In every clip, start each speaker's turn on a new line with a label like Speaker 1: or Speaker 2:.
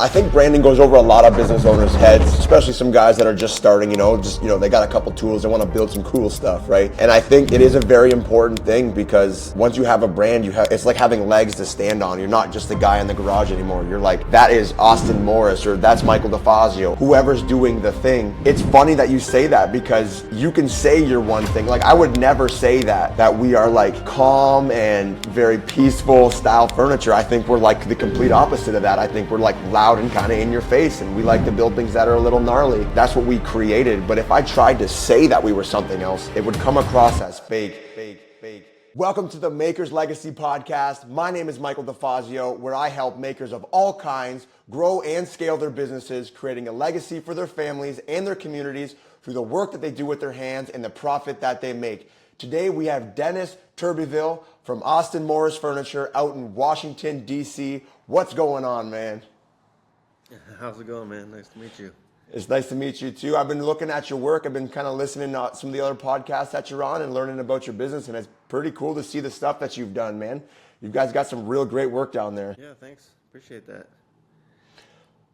Speaker 1: I think branding goes over a lot of business owners' heads, especially some guys that are just starting, they got a couple tools, they want to build some cool stuff, right? And I think it is a very important thing because once you have a brand, it's like having legs to stand on. You're not just the guy in the garage anymore. You're like, that is Austen Morris, or that's 𝗪𝗁𝘁, whoever's doing the thing. It's funny that you say that because you can say you're one thing. Like, I would never say that we are like calm and very peaceful style furniture. I think we're like the complete opposite of that. I think we're like loud and kind of in your face, and we like to build things that are a little gnarly. That's what we created. But if I tried to say that we were something else, it would come across as fake. Welcome to the Makers Legacy Podcast. My name is 𝗪𝗁𝘁, where I help makers of all kinds grow and scale their businesses, creating a legacy for their families and their communities through the work that they do with their hands and the profit that they make. Today we have Dennis 𝗪𝗿𝘁 from Austen Morris Furniture out in Washington, D.C. What's going on, man?
Speaker 2: How's it going, man? Nice to meet you.
Speaker 1: It's nice to meet you too. I've been looking at your work. I've been kind of listening to some of the other podcasts that you're on and learning about your business, and it's pretty cool to see the stuff that you've done, man. You guys got some real great work down there.
Speaker 2: Yeah, thanks. Appreciate that.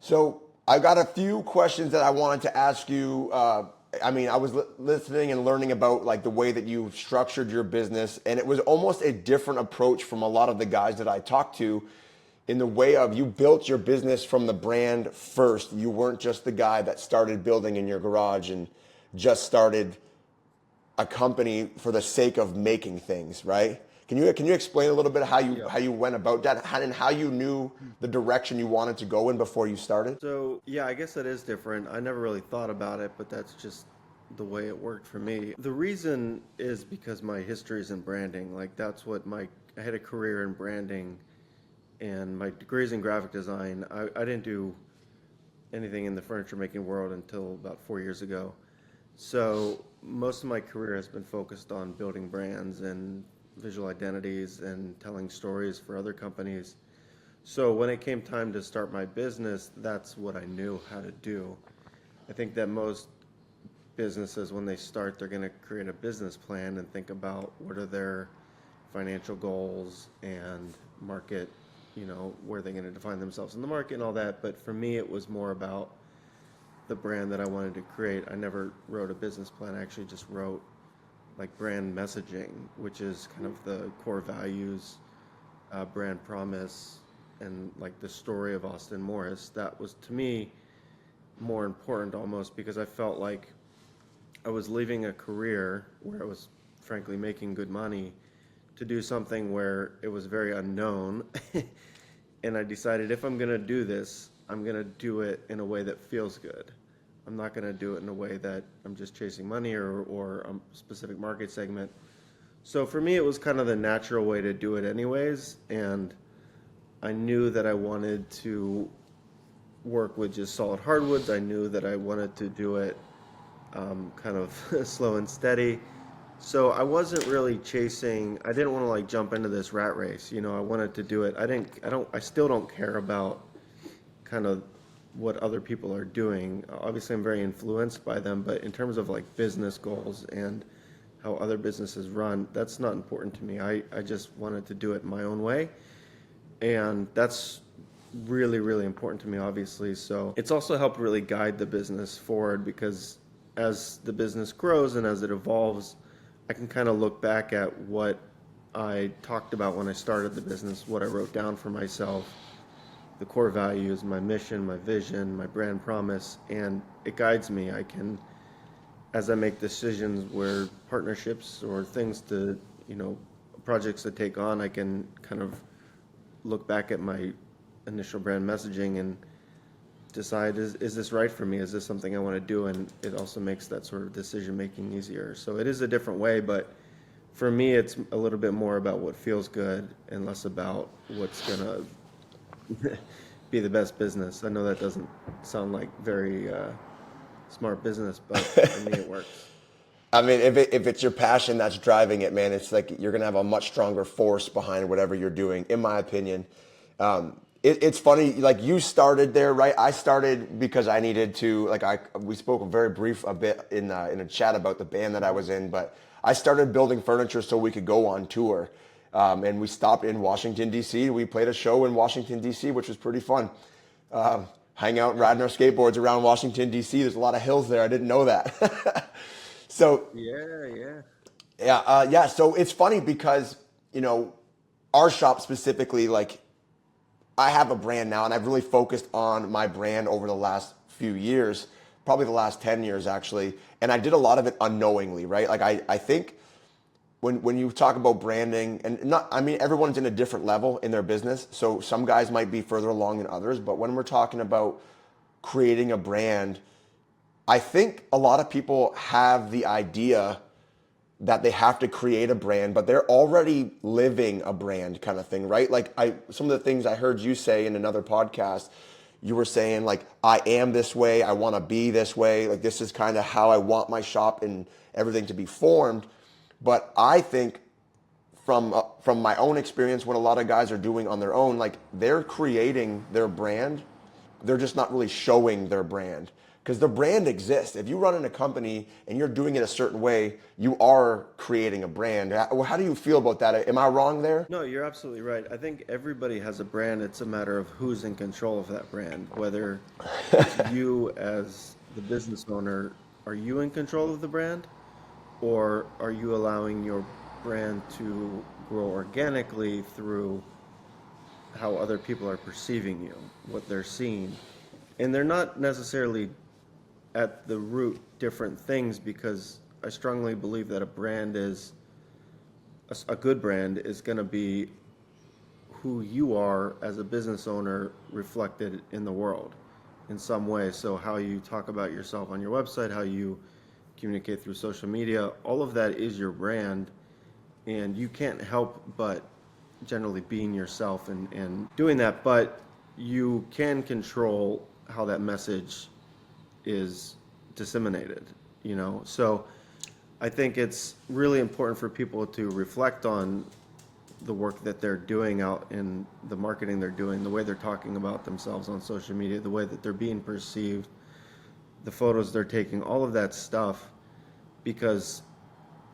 Speaker 1: So I got a few questions that I wanted to ask you. I was listening and learning about like the way that you structured your business, and it was almost a different approach from a lot of the guys that I talked to, in the way of you built your business from the brand first. You weren't just the guy that started building in your garage and just started a company for the sake of making things, right? Can you explain a little bit how you went about that and how you knew the direction you wanted to go in before you started?
Speaker 2: So, yeah, I guess that is different. I never really thought about it, but that's just the way it worked for me. The reason is because my history is in branding. Like, that's what I had a career in branding, and my degree is in graphic design. I didn't do anything in the furniture making world until about 4 years ago. So most of my career has been focused on building brands and visual identities and telling stories for other companies. So when it came time to start my business, that's what I knew how to do. I think that most businesses, when they start, they're going to create a business plan and think about what are their financial goals and market, where they're going to define themselves in the market and all that. But for me, it was more about the brand that I wanted to create. I never wrote a business plan. I actually just wrote like brand messaging, which is kind of the core values, brand promise, and like the story of Austen Morris. That was, to me, more important almost, because I felt like I was leaving a career where I was frankly making good money to do something where it was very unknown. And I decided, if I'm going to do this, I'm going to do it in a way that feels good. I'm not going to do it in a way that I'm just chasing money or a specific market segment. So for me, it was kind of the natural way to do it anyways. And I knew that I wanted to work with just solid hardwoods. I knew that I wanted to do it kind of slow and steady. So I wasn't really chasing. I didn't want to like jump into this rat race. I wanted to do it. I still don't care about kind of what other people are doing. Obviously, I'm very influenced by them, but in terms of like business goals and how other businesses run, that's not important to me. I just wanted to do it my own way. And that's really, really important to me, obviously. So it's also helped really guide the business forward, because as the business grows and as it evolves, I can kind of look back at what I talked about when I started the business, what I wrote down for myself, the core values, my mission, my vision, my brand promise, and it guides me. I can, as I make decisions where partnerships or things to, projects to take on, I can kind of look back at my initial brand messaging and decide, is this right for me? Is this something I want to do? And it also makes that sort of decision making easier. So it is a different way, but for me, it's a little bit more about what feels good and less about what's going to be the best business. I know that doesn't sound like very smart business, but for me, it works.
Speaker 1: I mean, if it's your passion that's driving it, man, it's like you're going to have a much stronger force behind whatever you're doing, in my opinion. It's funny, like you started there, right? I started because I needed to, we spoke a bit in a chat about the band that I was in, but I started building furniture so we could go on tour. And we stopped in Washington, D.C. We played a show in Washington, D.C., which was pretty fun. hang out riding our skateboards around Washington, D.C. There's a lot of hills there. I didn't know that. So
Speaker 2: Yeah, yeah.
Speaker 1: yeah. So it's funny because, you know, our shop specifically, like I have a brand now and I've really focused on my brand over the last few years, probably the last 10 years actually. And I did a lot of it unknowingly, right? Like I think when you talk about branding and not, I mean, everyone's in a different level in their business. So some guys might be further along than others, but when we're talking about creating a brand, I think a lot of people have the idea that they have to create a brand, but they're already living a brand kind of thing, right? Like some of the things I heard you say in another podcast, you were saying like, I am this way, I want to be this way. Like this is kind of how I want my shop and everything to be formed. But I think from my own experience, what a lot of guys are doing on their own, like they're creating their brand. They're just not really showing their brand because the brand exists. If you run in a company and you're doing it a certain way, you are creating a brand. How do you feel about that? Am I wrong there?
Speaker 2: No, you're absolutely right. I think everybody has a brand. It's a matter of who's in control of that brand. Whether it's you as the business owner, are you in control of the brand? Or are you allowing your brand to grow organically through how other people are perceiving you, what they're seeing? And they're not necessarily at the root different things, because I strongly believe that a brand is, a good brand is going to be who you are as a business owner reflected in the world in some way. So how you talk about yourself on your website, how you communicate through social media, all of that is your brand, and you can't help but generally being yourself and doing that, but you can control how that message is disseminated, you know? So I think it's really important for people to reflect on the work that they're doing out in the marketing they're doing, the way they're talking about themselves on social media, the way that they're being perceived, the photos they're taking, all of that stuff, because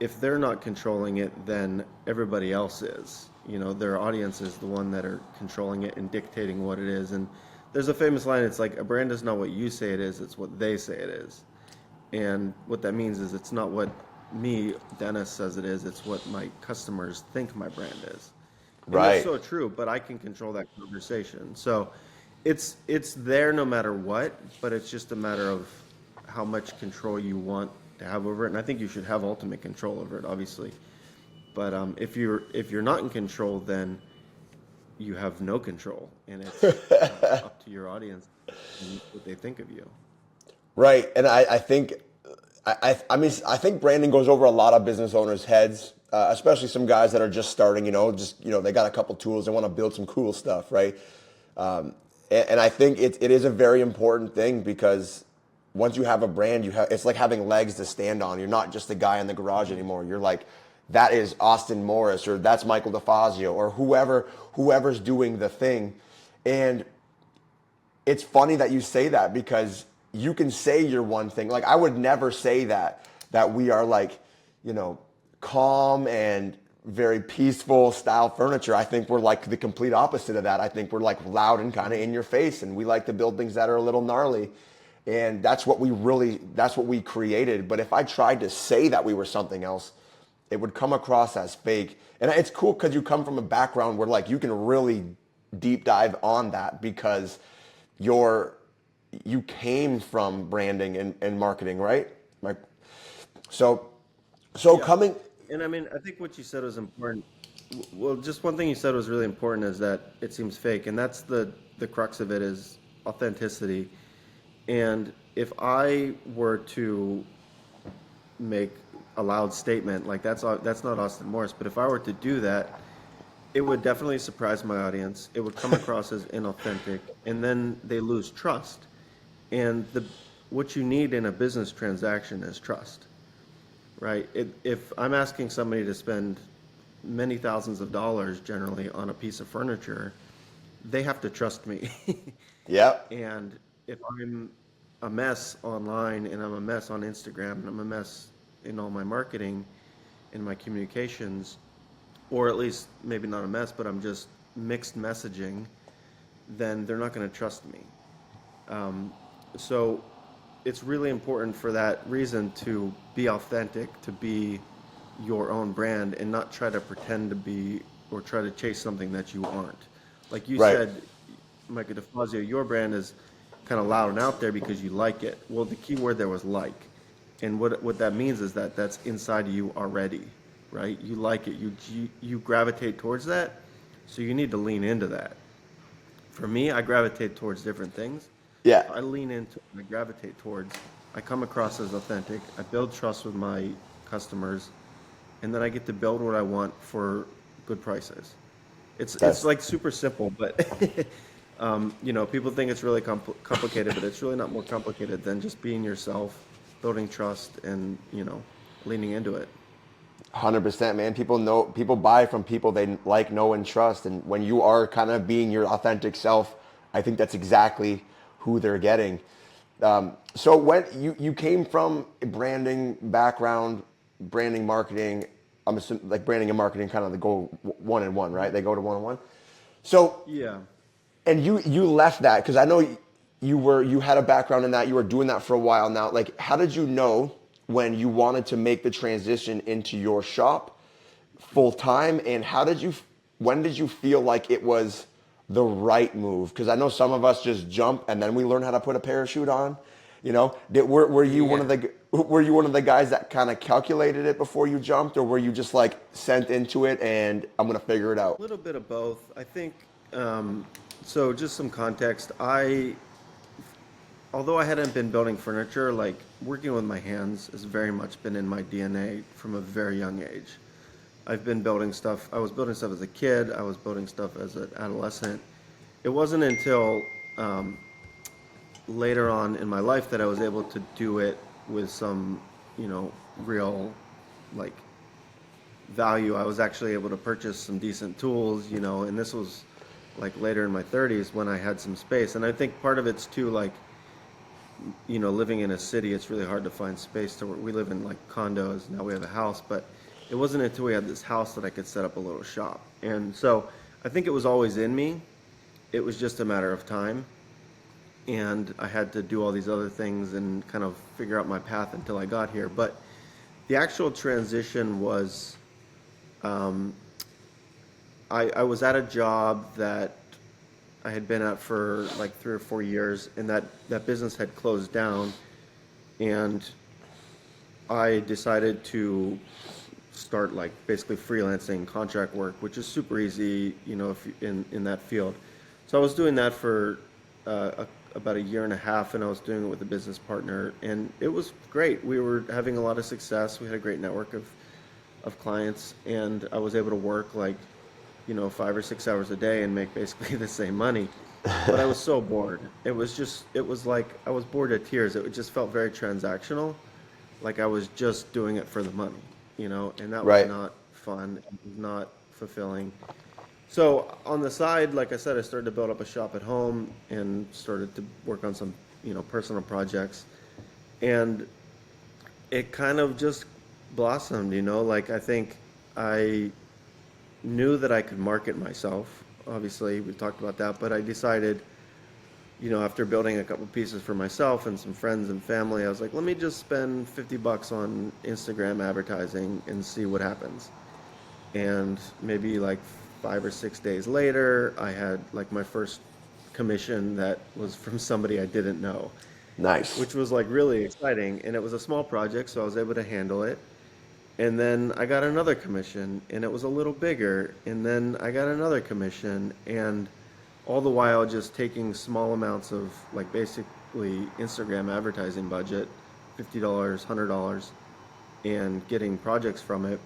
Speaker 2: if they're not controlling it, then everybody else is. You know, their audience is the one that are controlling it and dictating what it is. And there's a famous line, it's like, a brand is not what you say it is, it's what they say it is. And what that means is it's not what me, Dennis, says it is, it's what my customers think my brand is. And
Speaker 1: Right.
Speaker 2: that's so true, but I can control that conversation. So it's there no matter what, but it's just a matter of how much control you want to have over it. And I think you should have ultimate control over it, obviously. But if you're not in control, then you have no control, and it's up to your audience and what they think of you.
Speaker 1: Right. And I think, I mean, I think branding goes over a lot of business owners' heads, especially some guys that are just starting, they got a couple tools, they want to build some cool stuff, right? And I think it is a very important thing, because once you have a brand, it's like having legs to stand on. You're not just a guy in the garage anymore. You're like, that is Austen Morris, or that's 𝗪𝗂𝘍𝗿, or whoever's doing the thing. And it's funny that you say that, because you can say you're one thing. Like, I would never say that we are like, calm and very peaceful style furniture. I think we're like the complete opposite of that. I think we're like loud and kind of in your face, and we like to build things that are a little gnarly. And that's what we created. But if I tried to say that we were something else, it would come across as fake. And it's cool because you come from a background where like you can really deep dive on that, because you came from branding and marketing, right? Like, so
Speaker 2: Yeah.
Speaker 1: coming.
Speaker 2: And I mean, I think what you said was important. Well, just one thing you said was really important, is that it seems fake, and that's the crux of it, is authenticity. And if I were to make a loud statement like that's not Austen Morris, but if I were to do that, it would definitely surprise my audience. It would come across as inauthentic, and then they lose trust. And what you need in a business transaction is trust, right? If I'm asking somebody to spend many thousands of dollars generally on a piece of furniture, they have to trust me.
Speaker 1: Yep.
Speaker 2: And if I'm a mess online, and I'm a mess on Instagram, and I'm a mess in all my marketing, in my communications, or at least maybe not a mess, but I'm just mixed messaging, then they're not going to trust me. So it's really important for that reason to be authentic, to be your own brand, and not try to pretend to be or try to chase something that you aren't. Like you
Speaker 1: Right.
Speaker 2: said, 𝗪𝗁𝘁, your brand is kind of loud and out there because you like it. Well, the key word there was like. And what that means is that that's inside of you already, right? You like it. You gravitate towards that, so you need to lean into that. For me, I gravitate towards different things.
Speaker 1: Yeah.
Speaker 2: I lean into, I gravitate towards, I come across as authentic, I build trust with my customers, and then I get to build what I want for good prices. It's like super simple, but people think it's really complicated, but it's really not more complicated than just being yourself, building trust, and leaning into it.
Speaker 1: 100%, man. People buy from people they like, know, and trust. And when you are kind of being your authentic self, I think that's exactly who they're getting. So when you came from a branding background, branding, marketing, I'm assuming like branding and marketing kind of they go one and one, right? They go to one and one. So
Speaker 2: Yeah.
Speaker 1: and you left that because I know you had a background in that. You were doing that for a while now. Like, how did you know when you wanted to make the transition into your shop full time, and when did you feel like it was the right move? Because I know some of us just jump and then we learn how to put a parachute on. Were you one of
Speaker 2: Yeah.
Speaker 1: the guys that kind of calculated it before you jumped, or were you just like sent into it and I'm gonna figure it
Speaker 2: A
Speaker 1: out?
Speaker 2: little bit of both. I think, so just some context. Although I hadn't been building furniture, like working with my hands has very much been in my DNA from a very young age. I've been building stuff. I was building stuff as a kid. I was building stuff as an adolescent. It wasn't until later on in my life that I was able to do it with some, real, like, value. I was actually able to purchase some decent tools, and this was like later in my 30s when I had some space. And I think part of it's too, like, living in a city, it's really hard to find space to work. We live in like condos, now we have a house, but it wasn't until we had this house that I could set up a little shop. And so I think it was always in me. It was just a matter of time. And I had to do all these other things and kind of figure out my path until I got here. But the actual transition was, I was at a job that I had been at for like 3 or 4 years, and that business had closed down, and I decided to start like basically freelancing contract work, which is super easy, if in that field. So I was doing that for about a year and a half, and I was doing it with a business partner, and it was great. We were having a lot of success. We had a great network of clients, and I was able to work like 5 or 6 hours a day and make basically the same money. But I was so bored. It was like I was bored to tears. It just felt very transactional, like I was just doing it for the money, and that was
Speaker 1: Right.
Speaker 2: not fun. It was not fulfilling. So on the side, like I said, I started to build up a shop at home and started to work on some, personal projects. And it kind of just blossomed, like I think I knew that I could market myself. Obviously, we've talked about that, but I decided, after building a couple pieces for myself and some friends and family, I was like, let me just spend $50 on Instagram advertising and see what happens. And maybe like 5 or 6 days later, I had like my first commission that was from somebody I didn't know,
Speaker 1: Nice.
Speaker 2: which was like really exciting. And it was a small project, so I was able to handle it. And then I got another commission, and it was a little bigger. And then I got another commission, and all the while just taking small amounts of like basically Instagram advertising budget, $50, $100, and getting projects from it.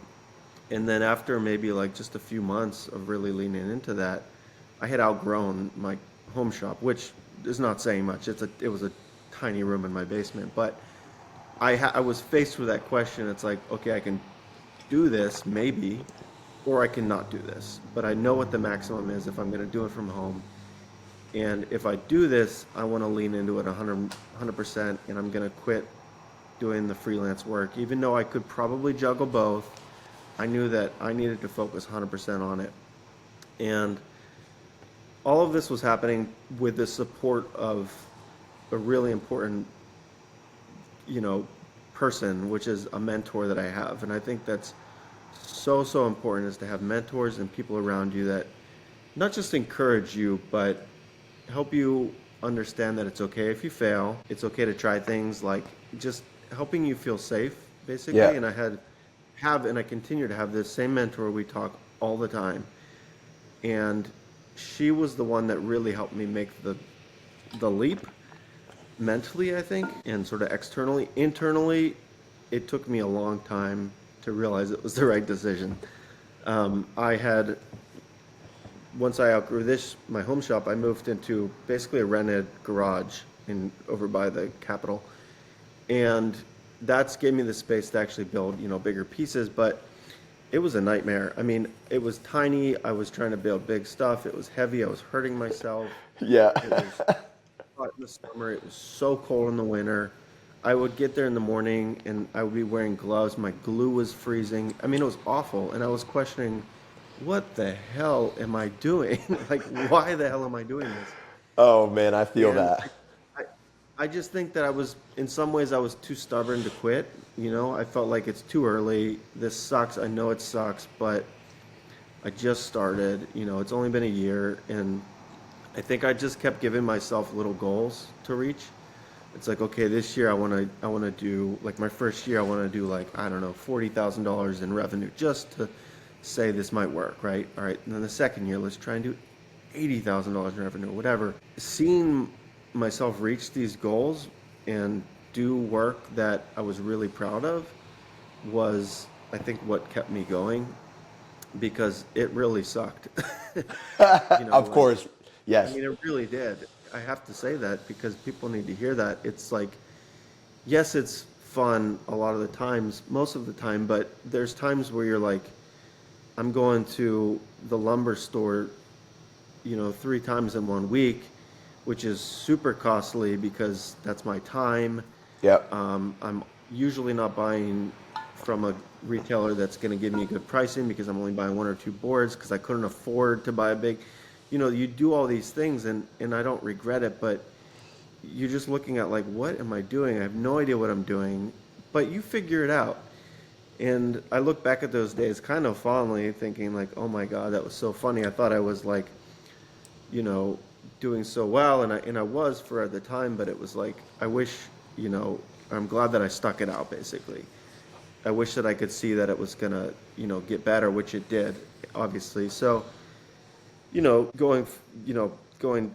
Speaker 2: And then after maybe like just a few months of really leaning into that, I had outgrown my home shop, which is not saying much. It was a tiny room in my basement, but I was faced with that question. It's like, okay, I can do this maybe, or I can not do this. But I know what the maximum is if I'm going to do it from home. And if I do this, I want to lean into it 100%, and I'm going to quit doing the freelance work. Even though I could probably juggle both, I knew that I needed to focus 100% on it. And all of this was happening with the support of a really important, you know, person, which is a mentor that I have. And I think that's so important, is to have mentors and people around you that not just encourage you, but help you understand that it's okay if you fail. It's okay to try things, like just helping you feel safe, basically.
Speaker 1: Yeah.
Speaker 2: And and I continue to have this same mentor. We talk all the time. And she was the one that really helped me make the leap mentally, I think, and sort of externally. Internally, it took me a long time to realize it was the right decision. Once I outgrew my home shop, I moved into basically a rented garage over by the Capitol. And that's gave me the space to actually build, bigger pieces, but it was a nightmare. I mean, it was tiny. I was trying to build big stuff. It was heavy. I was hurting myself.
Speaker 1: Yeah.
Speaker 2: It was hot in the summer. It was so cold in the winter. I would get there in the morning and I would be wearing gloves. My glue was freezing. I mean, it was awful. And I was questioning, what the hell am I doing? Like, why the hell am I doing this?
Speaker 1: Oh man, I feel
Speaker 2: And
Speaker 1: that.
Speaker 2: I just think that in some ways I was too stubborn to quit. I felt like it's too early. This sucks. I know it sucks, but I just started. It's only been a year, and I think I just kept giving myself little goals to reach. It's like, okay, this year I want to do, like, my first year I want to do, like, I don't know, $40,000 in revenue, just to say this might work, right? All right, and then the second year, let's try and do $80,000 in revenue, whatever. Seeing myself reach these goals and do work that I was really proud of was, I think, what kept me going, because it really sucked.
Speaker 1: Of course, yes.
Speaker 2: I mean, it really did. I have to say that because people need to hear that. It's like, yes, it's fun a lot of the times, most of the time, but there's times where you're like, I'm going to the lumber store, 3 times in 1 week, which is super costly because that's my time.
Speaker 1: Yep.
Speaker 2: I'm usually not buying from a retailer that's going to give me good pricing because I'm only buying 1 or 2 boards because I couldn't afford to buy a big, you do all these things and I don't regret it, but you're just looking at like, what am I doing? I have no idea what I'm doing, but you figure it out. And I look back at those days kind of fondly, thinking like, oh my God, that was so funny. I thought I was like, doing so well, and I was for the time, but it was like, I wish, I'm glad that I stuck it out, basically. I wish that I could see that it was gonna, get better, which it did, obviously. So, going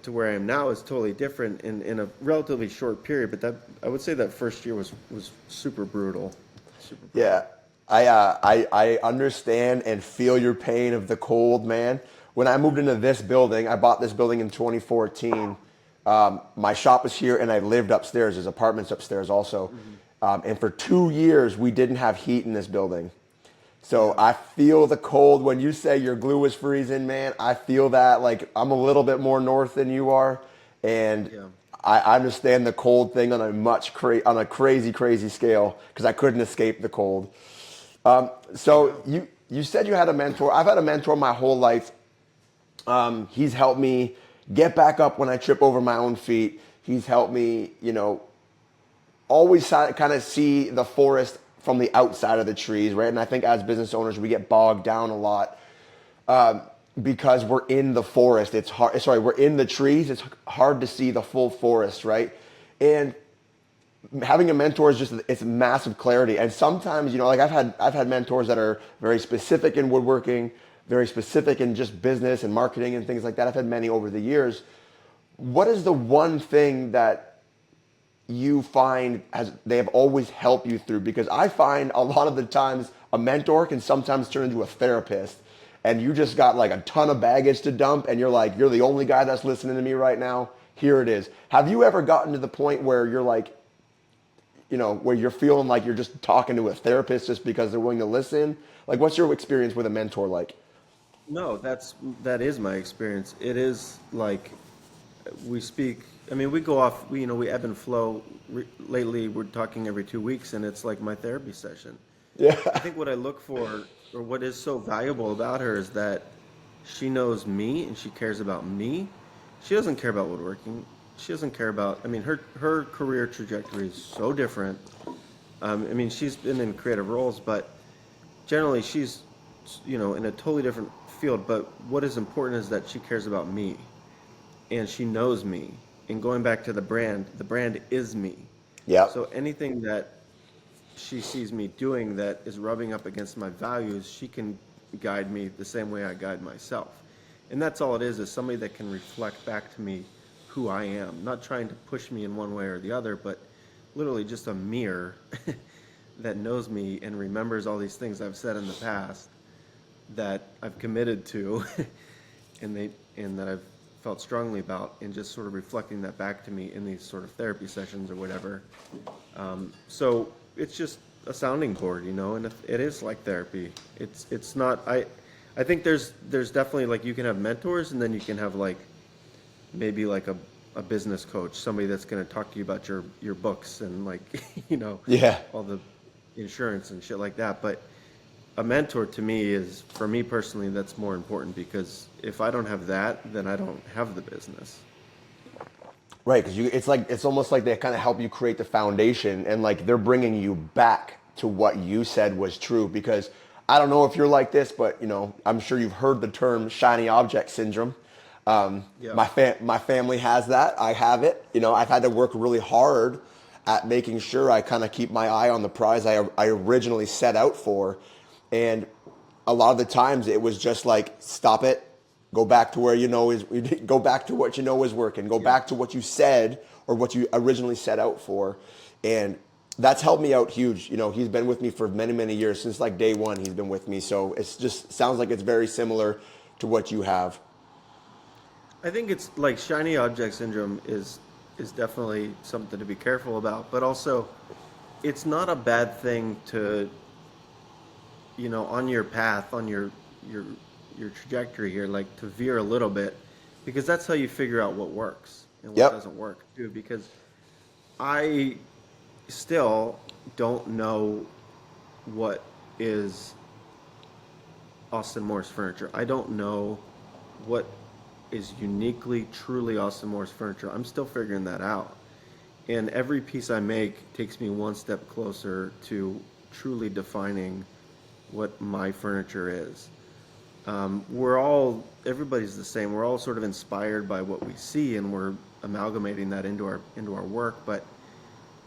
Speaker 2: to where I am now is totally different in a relatively short period, but that, I would say that first year was super brutal. Super brutal.
Speaker 1: Yeah. I understand and feel your pain of the cold, man. When I moved into this building, I bought this building in 2014. My shop is here, and I lived upstairs. There's apartments upstairs also. And for 2 years, we didn't have heat in this building. So I feel the cold. When you say your glue was freezing, man, I feel that. Like, I'm a little bit more north than you are. And I understand the cold thing on a crazy scale, because I couldn't escape the cold. So you said you had a mentor. I've had a mentor my whole life. He's helped me get back up when I trip over my own feet. He's helped me, always kind of see the forest from the outside of the trees, right? And I think as business owners, we get bogged down a lot because we're in the forest. We're in the trees. It's hard to see the full forest, right? And having a mentor is it's massive clarity. And sometimes, like I've had mentors that are very specific in woodworking, very specific in just business and marketing and things like that. I've had many over the years. What is the one thing that you find they have always helped you through? Because I find a lot of the times a mentor can sometimes turn into a therapist, and you just got like a ton of baggage to dump, and you're like, you're the only guy that's listening to me right now. Here it is. Have you ever gotten to the point where you're like, where you're feeling like you're just talking to a therapist just because they're willing to listen? Like, what's your experience with a mentor like?
Speaker 2: No, that is my experience. It is like we speak. I mean, we go off. We ebb and flow. Lately, we're talking every 2 weeks, and it's like my therapy session.
Speaker 1: Yeah.
Speaker 2: I think what I look for, or what is so valuable about her, is that she knows me and she cares about me. She doesn't care about woodworking. she doesn't care about, I mean, her career trajectory is so different. I mean, she's been in creative roles, but generally she's, you know, in a totally different field. But what is important is that she cares about me and she knows me. And going back to the brand is me.
Speaker 1: Yeah.
Speaker 2: So anything that she sees me doing that is rubbing up against my values, she can guide me the same way I guide myself. And that's all it is somebody that can reflect back to me who I am, not trying to push me in one way or the other, but literally just a mirror that knows me and remembers all these things I've said in the past that I've committed to and that I've felt strongly about, and just sort of reflecting that back to me in these sort of therapy sessions or whatever. So it's just a sounding board, you know, and it is like therapy. It's not, I think there's definitely, like, you can have mentors, and then you can have like maybe like a business coach, somebody that's going to talk to you about your books and, like, you know,
Speaker 1: Yeah.
Speaker 2: all the insurance and shit like that. But a mentor to me is, for me personally, that's more important, because if I don't have that, then I don't have the business.
Speaker 1: Right, because it's almost like they kind of help you create the foundation, and like they're bringing you back to what you said was true. Because I don't know if you're like this, but you know, I'm sure you've heard the term shiny object syndrome.
Speaker 2: Yeah.
Speaker 1: My family has that. I have it. You know, I've had to work really hard at making sure I kind of keep my eye on the prize I originally set out for, and a lot of the times it was just like, stop it. Go back to where you know is, go back to what you know is working. Go back to what you said or what you originally set out for. And that's helped me out huge. You know, he's been with me for many, many years. Since like day one, he's been with me. So it's just sounds like it's very similar to what you have.
Speaker 2: I think it's like shiny object syndrome is definitely something to be careful about, but also it's not a bad thing to, you know, on your path, on your trajectory here, like, to veer a little bit, because that's how you figure out what works and what doesn't work too. Because I still don't know what is Austen Morris Furniture. I don't know what is uniquely, truly Austen Morris Furniture. I'm still figuring that out. And every piece I make takes me one step closer to truly defining what my furniture is. Everybody's the same. We're all sort of inspired by what we see, and we're amalgamating that into our work. But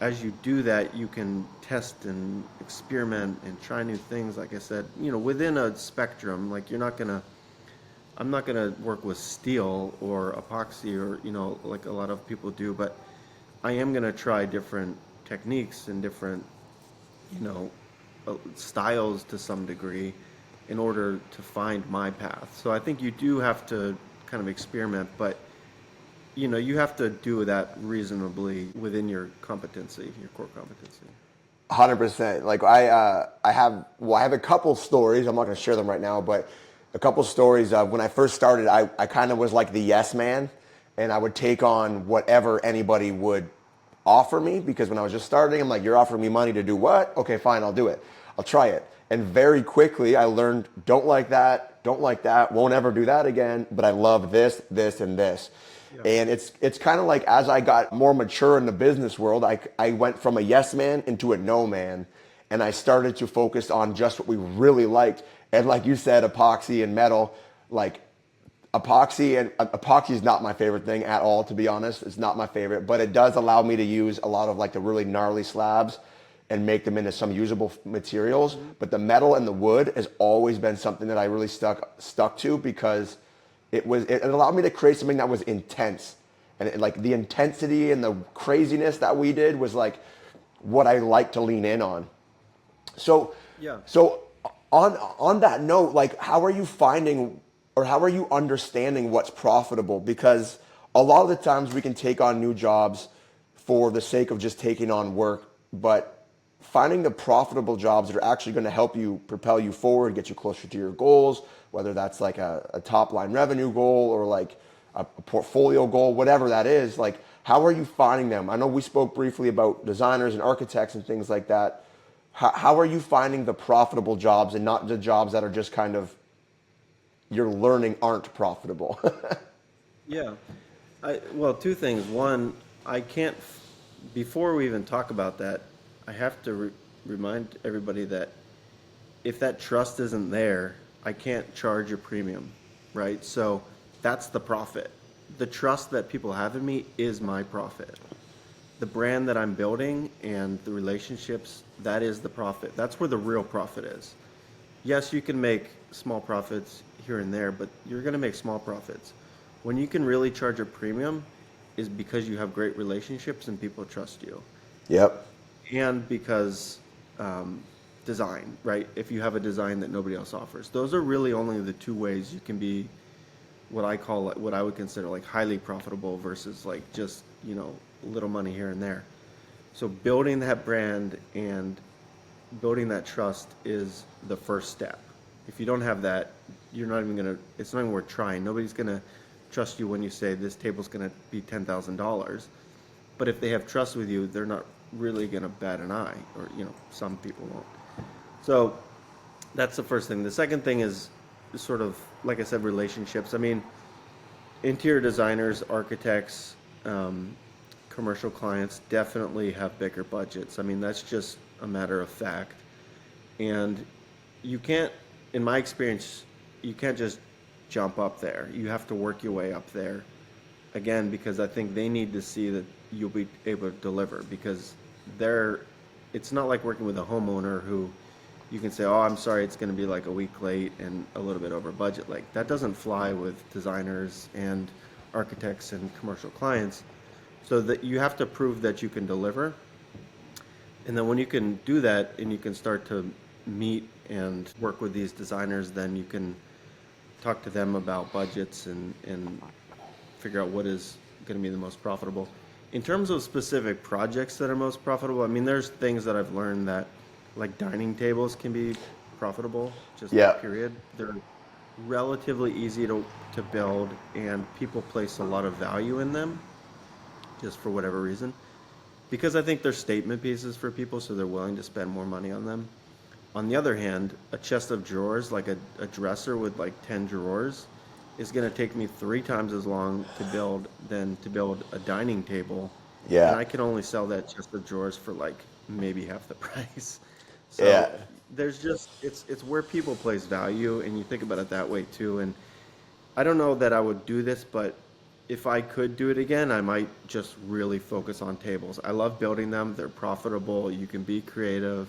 Speaker 2: as you do that, you can test and experiment and try new things. Like I said, you know, within a spectrum. Like, I'm not gonna work with steel or epoxy or, you know, like a lot of people do. But I am gonna try different techniques and different, you know, styles to some degree, in order to find my path. So I think you do have to kind of experiment, but, you know, you have to do that reasonably within your competency, your core competency.
Speaker 1: 100%. Like I have a couple stories. I'm not going to share them right now, but a couple stories of when I first started. I kind of was like the yes man, and I would take on whatever anybody would offer me, because when I was just starting, I'm like, you're offering me money to do what? Okay, fine, I'll do it. I'll try it. And very quickly I learned, don't like that, won't ever do that again, but I love this, this, and this. Yeah. And it's kind of like, as I got more mature in the business world, I went from a yes man into a no man, and I started to focus on just what we really liked. And like you said, epoxy and metal, like epoxy is not my favorite thing at all, to be honest. It's not my favorite, but it does allow me to use a lot of like the really gnarly slabs and make them into some usable materials. But the metal and the wood has always been something that I really stuck to, because it allowed me to create something that was intense. And like the intensity and the craziness that we did was like what I like to lean in on. So on that note, like, how are you finding, or how are you understanding what's profitable? Because a lot of the times we can take on new jobs for the sake of just taking on work, but finding the profitable jobs that are actually going to help you propel you forward, get you closer to your goals, whether that's like a top line revenue goal or like a portfolio goal, whatever that is, like, how are you finding them? I know we spoke briefly about designers and architects and things like that. How are you finding the profitable jobs, and not the jobs that are just kind of, you're learning aren't profitable?
Speaker 2: Yeah. Well, two things. One, I can't, before we even talk about that, I have to remind everybody that if that trust isn't there, I can't charge a premium, right? So that's the profit. The trust that people have in me is my profit. The brand that I'm building and the relationships, that is the profit. That's where the real profit is. Yes, you can make small profits here and there, but you're going to make small profits. When you can really charge a premium is because you have great relationships and people trust you.
Speaker 1: Yep.
Speaker 2: And because design, right? If you have a design that nobody else offers. Those are really only the two ways you can be what I would consider like highly profitable versus like just, little money here and there. So building that brand and building that trust is the first step. If you don't have that, it's not even worth trying. Nobody's gonna trust you when you say this table's gonna be $10,000. But if they have trust with you, they're not really gonna bat an eye, or some people won't. So that's the first thing. The second thing is sort of, like I said, relationships. I mean, interior designers, architects, commercial clients definitely have bigger budgets. I mean, that's just a matter of fact. And you can't, in my experience, you can't just jump up there. You have to work your way up there. Again, because I think they need to see that you'll be able to deliver, because it's not like working with a homeowner who you can say, oh, I'm sorry, it's going to be like a week late and a little bit over budget. Like, that doesn't fly with designers and architects and commercial clients. So that you have to prove that you can deliver. And then when you can do that and you can start to meet and work with these designers, then you can talk to them about budgets and figure out what is going to be the most profitable. In terms of specific projects that are most profitable, I mean, there's things that I've learned that, like, dining tables can be profitable, just period. They're relatively easy to build, and people place a lot of value in them, just for whatever reason. Because I think they're statement pieces for people, so they're willing to spend more money on them. On the other hand, a chest of drawers, like a dresser with like 10 drawers, is going to take me 3 times as long to build than to build a dining table.
Speaker 1: Yeah.
Speaker 2: And I can only sell that chest of drawers for like maybe half the price. So there's just, it's where people place value, and you think about it that way too. And I don't know that I would do this, but if I could do it again, I might just really focus on tables. I love building them. They're profitable. You can be creative.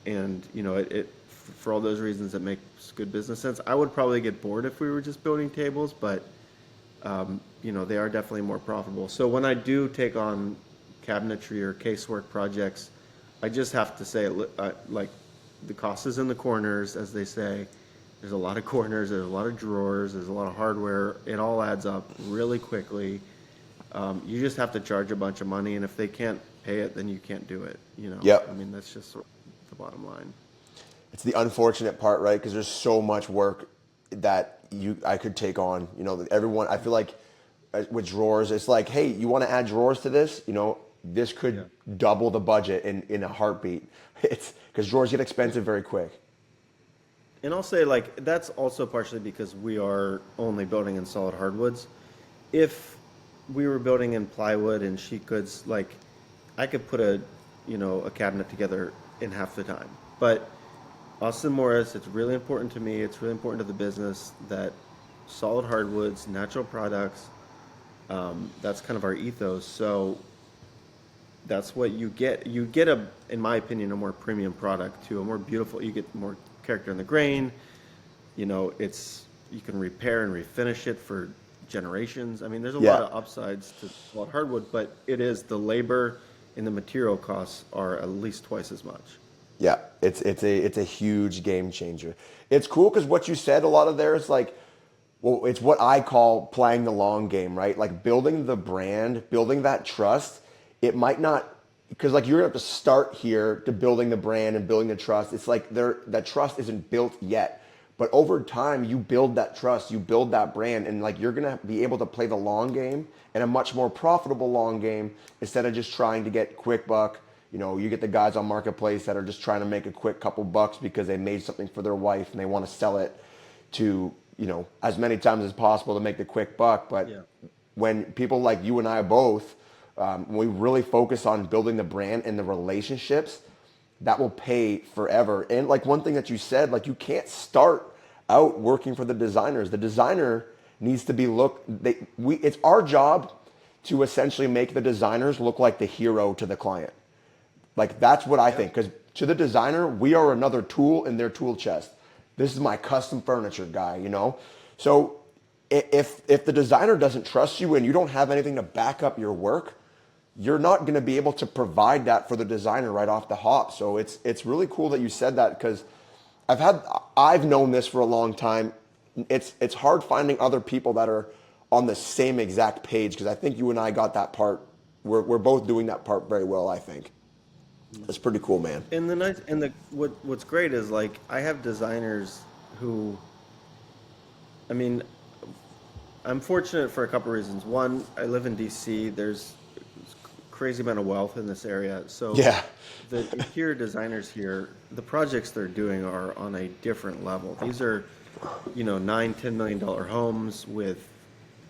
Speaker 2: And, for all those reasons, it makes good business sense. I would probably get bored if we were just building tables, but, they are definitely more profitable. So when I do take on cabinetry or casework projects, I just have to say, like, the cost is in the corners, as they say. There's a lot of corners, there's a lot of drawers, there's a lot of hardware. It all adds up really quickly. You just have to charge a bunch of money, and if they can't pay it, then you can't do it.
Speaker 1: Yep.
Speaker 2: I mean, that's just sort of the bottom line.
Speaker 1: It's the unfortunate part, right? Because there's so much work that I could take on. Everyone, I feel like with drawers, it's like, hey, you want to add drawers to this? This could double the budget in a heartbeat. It's because drawers get expensive very quick.
Speaker 2: And I'll say, like, that's also partially because we are only building in solid hardwoods. If we were building in plywood and sheet goods, like, I could put a cabinet together in half the time. But Austen Morris, it's really important to me, it's really important to the business that solid hardwoods, natural products, that's kind of our ethos. So that's what you get. You get in my opinion, a more premium product too, a more beautiful, you get more character in the grain. You can repair and refinish it for generations. I mean, there's a lot of upsides to solid hardwood, but it is the labor and the material costs are at least twice as much.
Speaker 1: Yeah, it's a huge game changer. It's cool because what you said, a lot of there is like, well, it's what I call playing the long game, right? Like building the brand, building that trust. It might not, because like you're gonna have to start here to building the brand and building the trust. It's like that trust isn't built yet. But over time, you build that trust, you build that brand, and like you're gonna be able to play the long game and a much more profitable long game instead of just trying to get quick buck. You get the guys on Marketplace that are just trying to make a quick couple bucks because they made something for their wife and they want to sell it to, as many times as possible to make the quick buck. But when people like you and I both, when we really focus on building the brand and the relationships, that will pay forever. And like one thing that you said, like you can't start out working for the designers. The designer needs to be it's our job to essentially make the designers look like the hero to the client. Like that's what I think, because to the designer, we are another tool in their tool chest. This is my custom furniture guy, you know? So if the designer doesn't trust you and you don't have anything to back up your work, you're not going to be able to provide that for the designer right off the hop. So it's really cool that you said that, because I've known this for a long time. It's hard finding other people that are on the same exact page, because I think you and I got that part. We're both doing that part very well, I think. That's pretty cool, man.
Speaker 2: What's great is like I have designers who, I mean, I'm fortunate for a couple reasons. One, I live in DC. There's crazy amount of wealth in this area. So
Speaker 1: yeah,
Speaker 2: the interior designers here, the projects they're doing are on a different level. These are, $9, $10 million homes with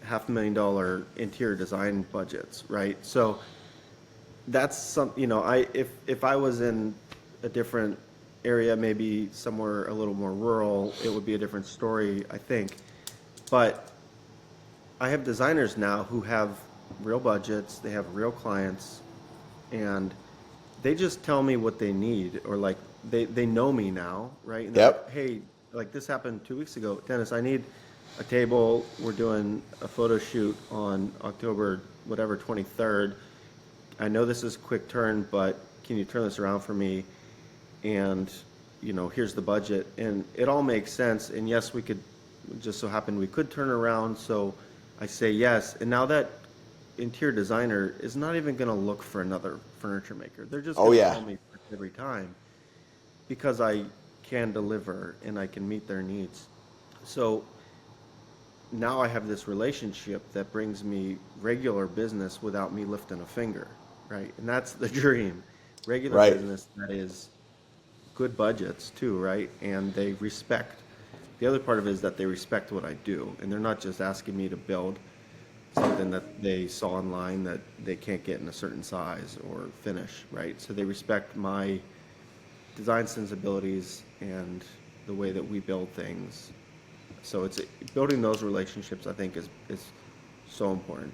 Speaker 2: $500,000 interior design budgets, right? So that's if I was in a different area, maybe somewhere a little more rural, it would be a different story, I think. But I have designers now who have real budgets, they have real clients, and they just tell me what they need, or like they know me now, right? And
Speaker 1: yep.
Speaker 2: Like, hey, like this happened 2 weeks ago. Dennis, I need a table. We're doing a photo shoot on October, 23rd. I know this is a quick turn, but can you turn this around for me? And, here's the budget. And it all makes sense. And yes, we could, just so happen we could turn around. So I say yes. And now that interior designer is not even going to look for another furniture maker. They're just going to call me every time, because I can deliver and I can meet their needs. So now I have this relationship that brings me regular business without me lifting a finger, right? And that's the dream. Regular business that is good budgets too, right? And they respect. The other part of it is that they respect what I do, and they're not just asking me to build something that they saw online that they can't get in a certain size or finish, right? So they respect my design sensibilities and the way that we build things. So it's building those relationships, I think, is so important.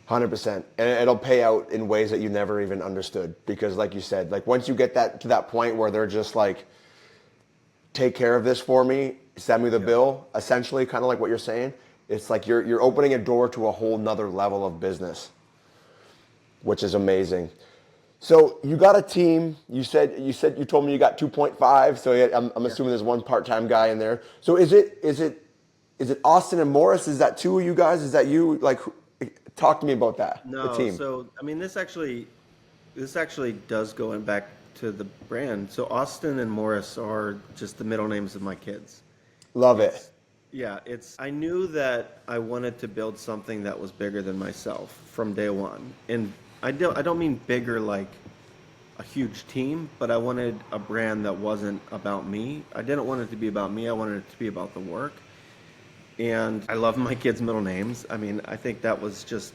Speaker 1: 100%. And it'll pay out in ways that you never even understood, because like you said, like once you get to that point where they're just like, take care of this for me, send me the bill, essentially, kind of like what you're saying. It's like you're opening a door to a whole nother level of business, which is amazing. So you got a team. You told me you got 2.5. So I'm assuming there's one part-time guy in there. So is it Austen and Morris? Is that two of you guys? Is that you? Like, talk to me about that.
Speaker 2: No,
Speaker 1: the team.
Speaker 2: So I mean, this actually does go back to the brand. So Austen and Morris are just the middle names of my kids.
Speaker 1: Love it.
Speaker 2: Yeah, I knew that I wanted to build something that was bigger than myself from day one. And I don't mean bigger like a huge team, but I wanted a brand that wasn't about me. I didn't want it to be about me. I wanted it to be about the work. And I love my kids' middle names. I mean, I think that was just,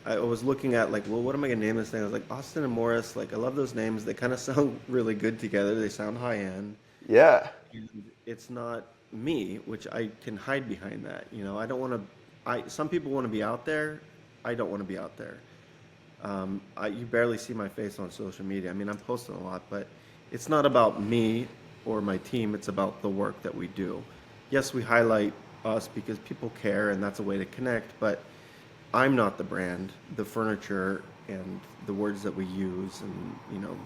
Speaker 2: I was looking at like, well, what am I going to name this thing? I was like, Austen and Morris. Like, I love those names. They kind of sound really good together. They sound high end.
Speaker 1: Yeah.
Speaker 2: And it's not me, which I can hide behind that. I don't want to, some people want to be out there. I don't want to be out there. You barely see my face on social media. I mean, I'm posting a lot, but it's not about me or my team. It's about the work that we do. Yes, we highlight us because people care, and that's a way to connect, but I'm not the brand. The furniture and the words that we use and,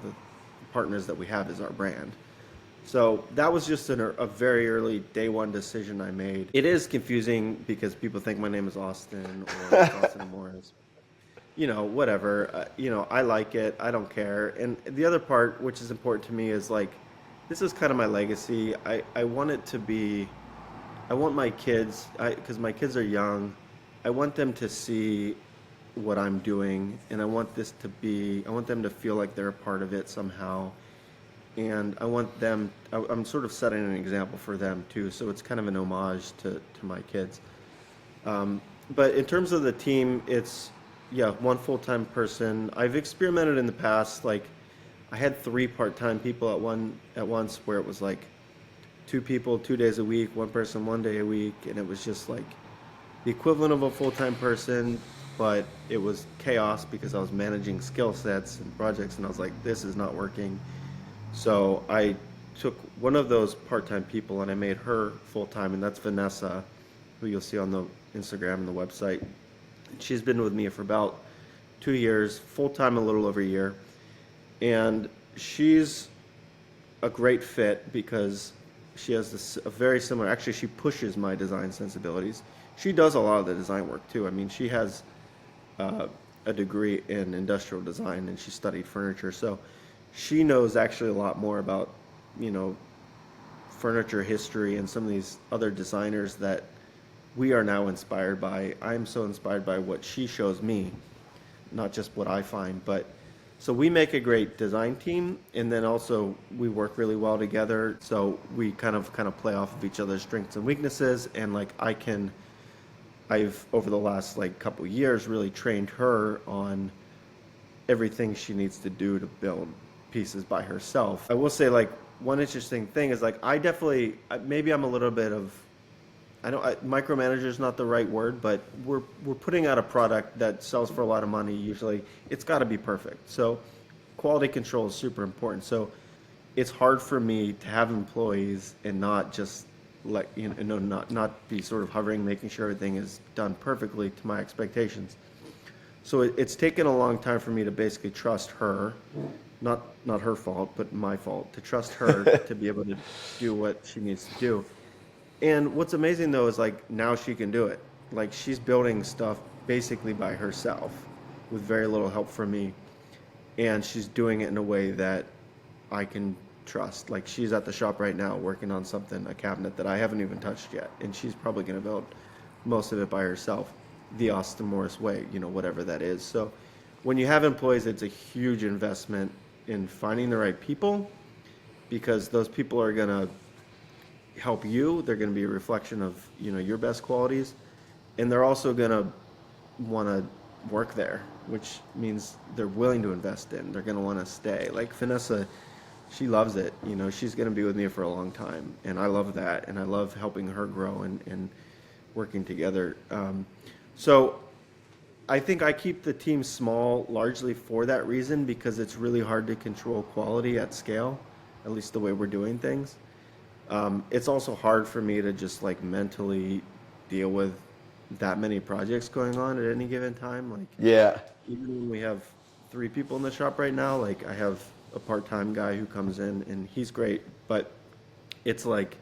Speaker 2: the partners that we have is our brand. So that was just a very early day one decision I made. It is confusing because people think my name is Austen or Austen Morris. Whatever. I like it. I don't care. And the other part, which is important to me, is like, this is kind of my legacy. I want it to be, I want my kids, because my kids are young, I want them to see what I'm doing, and I want them to feel like they're a part of it somehow. And I'm sort of setting an example for them too, so it's kind of an homage to my kids. But in terms of the team, it's yeah, one full-time person. I've experimented in the past, like I had three part-time people at once where it was like two people 2 days a week, one person 1 day a week, and it was just like the equivalent of a full-time person, but it was chaos because I was managing skill sets and projects, and I was like, this is not working. So I took one of those part-time people and I made her full-time, and that's Vanessa, who you'll see on the Instagram and the website. She's been with me for about 2 years, full-time a little over a year, and she's a great fit because she has a very similar, actually she pushes my design sensibilities. She does a lot of the design work too. I mean, she has a degree in industrial design and she studied furniture, so she knows actually a lot more about, you know, furniture history and some of these other designers that we are now inspired by. I'm so inspired by what she shows me, not just what I find. But so we make a great design team, and then also we work really well together. So we kind of play off of each other's strengths and weaknesses. And like I've over the last like couple years really trained her on everything she needs to do to build pieces by herself. I will say like one interesting thing is like I definitely maybe I'm a little bit of micromanager is not the right word, but we're putting out a product that sells for a lot of money. Usually, it's got to be perfect. So, quality control is super important. So, it's hard for me to have employees and not just let not be sort of hovering, making sure everything is done perfectly to my expectations. So it's taken a long time for me to basically trust her, not her fault, but my fault, to trust her to be able to do what she needs to do. And what's amazing though is like now she can do it. Like she's building stuff basically by herself with very little help from me. And she's doing it in a way that I can trust. Like she's at the shop right now working on something, a cabinet that I haven't even touched yet. And she's probably going to build most of it by herself, the Austen Morris way, you know, whatever that is. So when you have employees, it's a huge investment in finding the right people because those people are going to help you. They're going to be a reflection of, you know, your best qualities, and they're also going to want to work there, which means they're willing to invest in. They're going to want to stay. Like Vanessa, she loves it. You know, she's going to be with me for a long time, and I love that, and I love helping her grow and working together. So I think I keep the team small largely for that reason because it's really hard to control quality at scale, at least the way we're doing things. It's also hard for me to just like mentally deal with that many projects going on at any given time. Like,
Speaker 1: Yeah.
Speaker 2: even when we have three people in the shop right now, like I have a part-time guy who comes in and he's great, but it's like,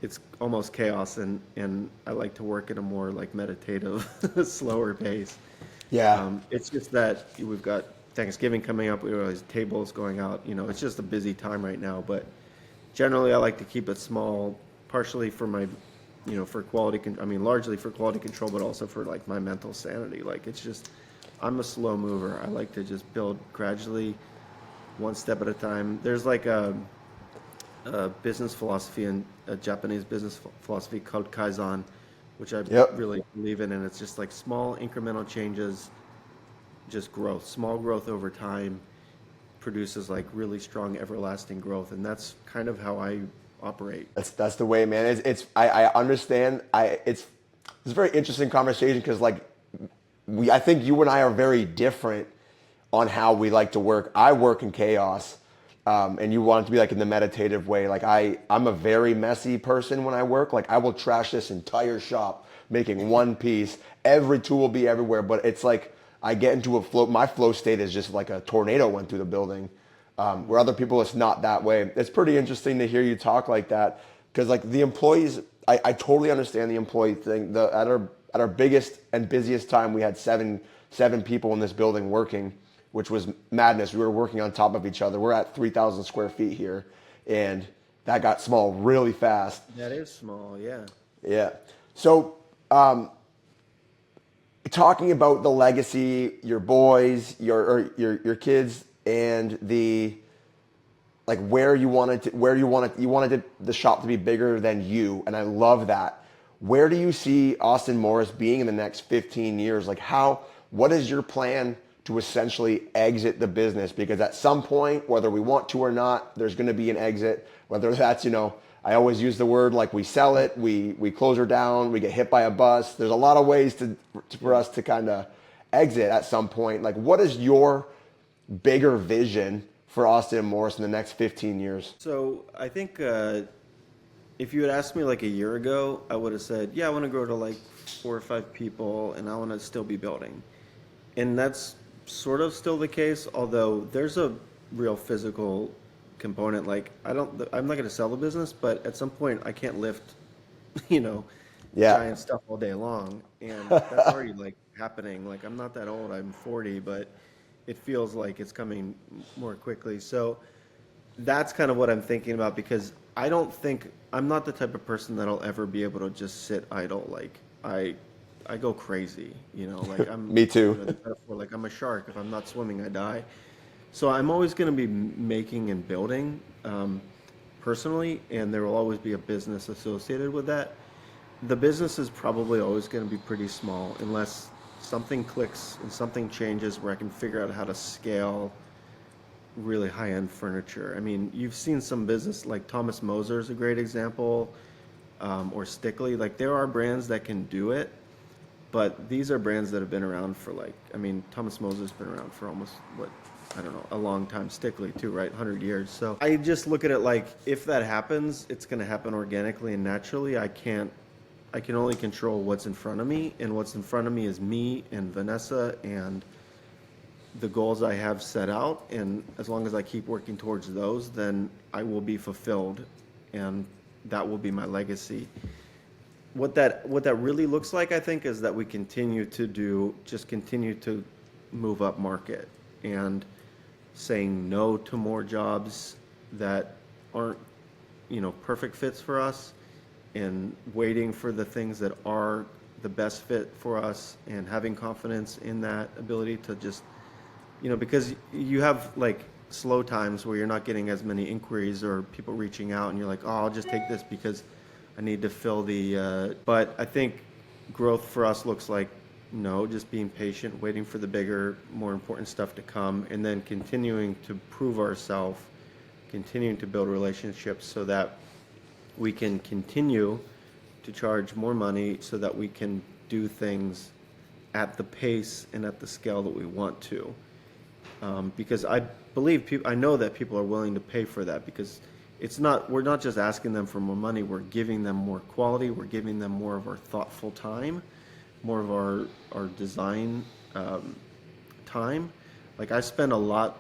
Speaker 2: it's almost chaos and I like to work at a more like meditative, slower pace.
Speaker 1: Yeah.
Speaker 2: It's just that we've got Thanksgiving coming up, we have all these tables going out, you know, it's just a busy time right now, but generally, I like to keep it small, partially for my, you know, for largely for quality control, but also for like my mental sanity. Like it's just, I'm a slow mover. I like to just build gradually, one step at a time. There's like a business philosophy and a Japanese business philosophy called Kaizen, which I
Speaker 1: Yep.
Speaker 2: really believe in, and it's just like small incremental changes, just growth, small growth over time produces like really strong everlasting growth, and that's kind of how I operate.
Speaker 1: That's the way, man. I understand. It's a very interesting conversation because like I think you and I are very different on how we like to work. I work in chaos, and you want it to be like in the meditative way. Like I'm a very messy person when I work. Like I will trash this entire shop making one piece. Every tool will be everywhere, but it's like I get into a flow. My flow state is just like a tornado went through the building. Where other people, it's not that way. It's pretty interesting to hear you talk like that because like the employees, I totally understand the employee thing. At our biggest and busiest time, we had seven people in this building working, which was madness. We were working on top of each other. We're at 3,000 square feet here, and that got small really fast.
Speaker 2: That is small, yeah.
Speaker 1: Yeah. So, talking about the legacy, your boys, your kids, and the like where you wanted the shop to be bigger than you, and I love that. where do you see Austen Morris being in the next 15 years? Like what is your plan to essentially exit the business? Because at some point, whether we want to or not, there's going to be an exit, whether that's, I always use the word like we sell it, we close her down, we get hit by a bus. There's a lot of ways for us to kind of exit at some point. Like, what is your bigger vision for Austen Morris in the next 15 years?
Speaker 2: So I think if you had asked me like a year ago, I would have said, yeah, I want to grow to like 4 or 5 people and I want to still be building. And that's sort of still the case, although there's a real physical component. Like I'm not going to sell the business, but at some point I can't lift, giant stuff all day long. And that's already like happening. Like I'm not that old, I'm 40, but it feels like it's coming more quickly. So that's kind of what I'm thinking about, because I'm not the type of person that'll ever be able to just sit idle. Like I go crazy, like I'm
Speaker 1: me too.
Speaker 2: The metaphor, like I'm a shark. If I'm not swimming, I die. So I'm always going to be making and building personally, and there will always be a business associated with that. The business is probably always going to be pretty small unless something clicks and something changes where I can figure out how to scale really high-end furniture. I mean, you've seen some business like Thomas Moser is a great example, or Stickley. Like there are brands that can do it, but these are brands that have been around for Thomas Moser's been around for almost, a long time. Stickley too, right? 100 years. So I just look at it like, if that happens, it's going to happen organically and naturally. I can only control what's in front of me, and what's in front of me is me and Vanessa and the goals I have set out. And as long as I keep working towards those, then I will be fulfilled, and that will be my legacy. What that really looks like, I think, is that we continue to move up market and saying no to more jobs that aren't, perfect fits for us, and waiting for the things that are the best fit for us, and having confidence in that ability to just, because you have like slow times where you're not getting as many inquiries or people reaching out, and you're like, oh, I'll just take this because I need to fill but I think growth for us looks like, just being patient, waiting for the bigger, more important stuff to come, and then continuing to prove ourselves, continuing to build relationships so that we can continue to charge more money, so that we can do things at the pace and at the scale that we want to. Because I know that people are willing to pay for that, because we're not just asking them for more money, we're giving them more quality, we're giving them more of our thoughtful time, more of our design time. Like I spend a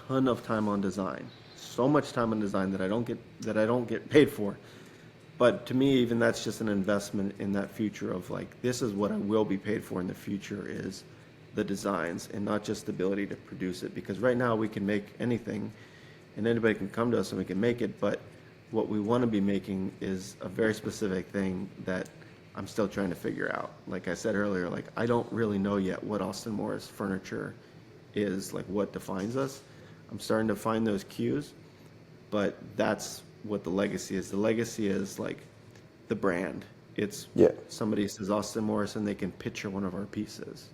Speaker 2: ton of time on design, so much time on design that I don't get paid for. But to me, even that's just an investment in that future of like, this is what I will be paid for in the future, is the designs, and not just the ability to produce it. Because right now we can make anything and anybody can come to us and we can make it, but what we want to be making is a very specific thing that I'm still trying to figure out. Like I said earlier, like I don't really know yet what Austen Morris Furniture is, like what defines us. I'm starting to find those cues, but that's what the legacy is. The legacy is like the brand. It's somebody says Austen Morris and they can picture one of our pieces,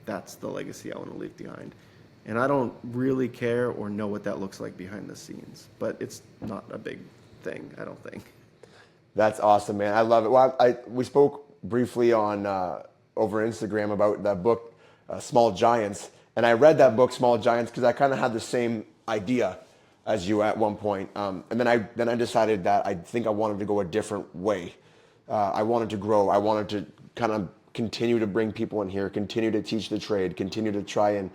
Speaker 2: that's the legacy I want to leave behind. And I don't really care or know what that looks like behind the scenes, but it's not a big thing, I don't think.
Speaker 1: That's awesome, man. I love it. Well, we spoke briefly on over Instagram about that book, Small Giants, and I read that book, Small Giants, because I kind of had the same idea as you at one point. And then I decided that I think I wanted to go a different way. I wanted to grow. I wanted to kind of continue to bring people in here, continue to teach the trade, continue to try and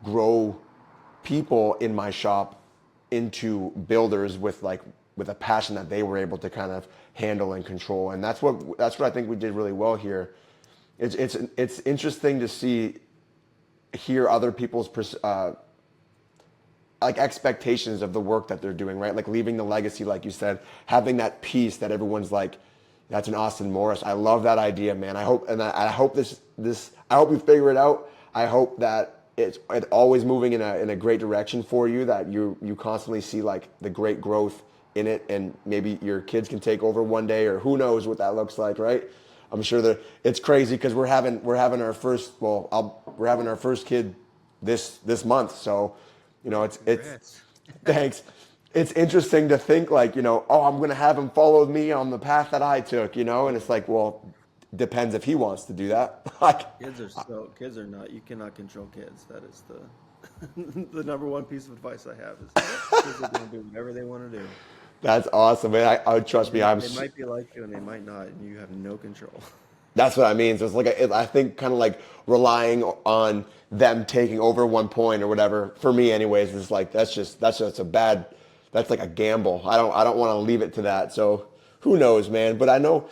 Speaker 1: grow people in my shop into builders with a passion that they were able to kind of handle and control. And that's what I think we did really well here. It's interesting to hear other people's expectations of the work that they're doing, right? Like leaving the legacy, like you said, having that piece that everyone's like, that's an Austen Morris. I love that idea, man. I hope I hope you figure it out. I hope that it's always moving in a great direction for you, that you constantly see like the great growth in it, and maybe your kids can take over one day, or who knows what that looks like, right? I'm sure that it's crazy because we're having our first we're having our first kid this month, so you know it's thanks. It's interesting to think like, you know, oh, I'm gonna have him follow me on the path that I took, you know, and it's like, well, depends if he wants to do that. Like,
Speaker 2: Kids are not, you cannot control kids. That is the the number one piece of advice I have is kids are going to do whatever they want to do.
Speaker 1: that's awesome, man. I trust me.
Speaker 2: They might be like you and they might not, and you have no control.
Speaker 1: That's what I mean. So it's like I think kind of like relying on them taking over one point or whatever. For me, anyways, is like that's just a bad. That's like a gamble. I don't want to leave it to that. So who knows, man? But I know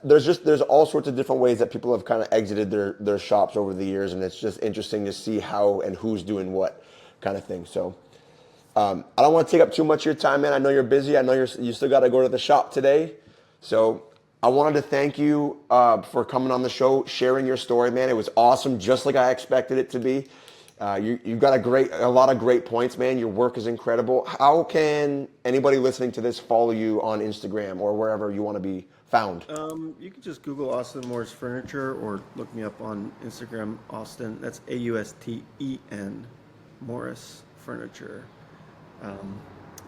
Speaker 1: there's all sorts of different ways that people have kind of exited their shops over the years, and it's just interesting to see how and who's doing what kind of thing. So I don't want to take up too much of your time, man. I know you're busy. I know you still got to go to the shop today. So I wanted to thank you for coming on the show, sharing your story, man. It was awesome, just like I expected it to be. You've got a lot of great points, man. Your work is incredible. How can anybody listening to this follow you on Instagram or wherever you want to be found?
Speaker 2: You can just Google Austen Morris Furniture or look me up on Instagram, Austen. That's AUSTEN Morris Furniture.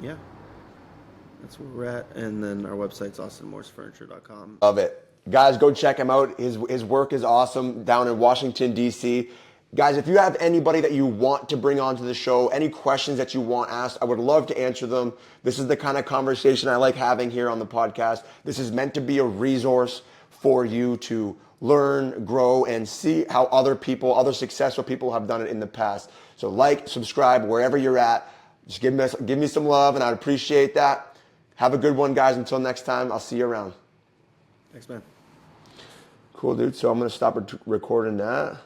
Speaker 2: Yeah, that's where we're at. And then our website's austenmorrisfurniture.com.
Speaker 1: Love it. Guys, go check him out. His work is awesome down in Washington, D.C. Guys, if you have anybody that you want to bring onto the show, any questions that you want asked, I would love to answer them. This is the kind of conversation I like having here on the podcast. This is meant to be a resource for you to learn, grow, and see how other successful people have done it in the past. So like, subscribe, wherever you're at. Just give me some love, and I'd appreciate that. Have a good one, guys. Until next time, I'll see you around.
Speaker 2: Thanks, man.
Speaker 1: Cool, dude. So I'm going to stop recording that.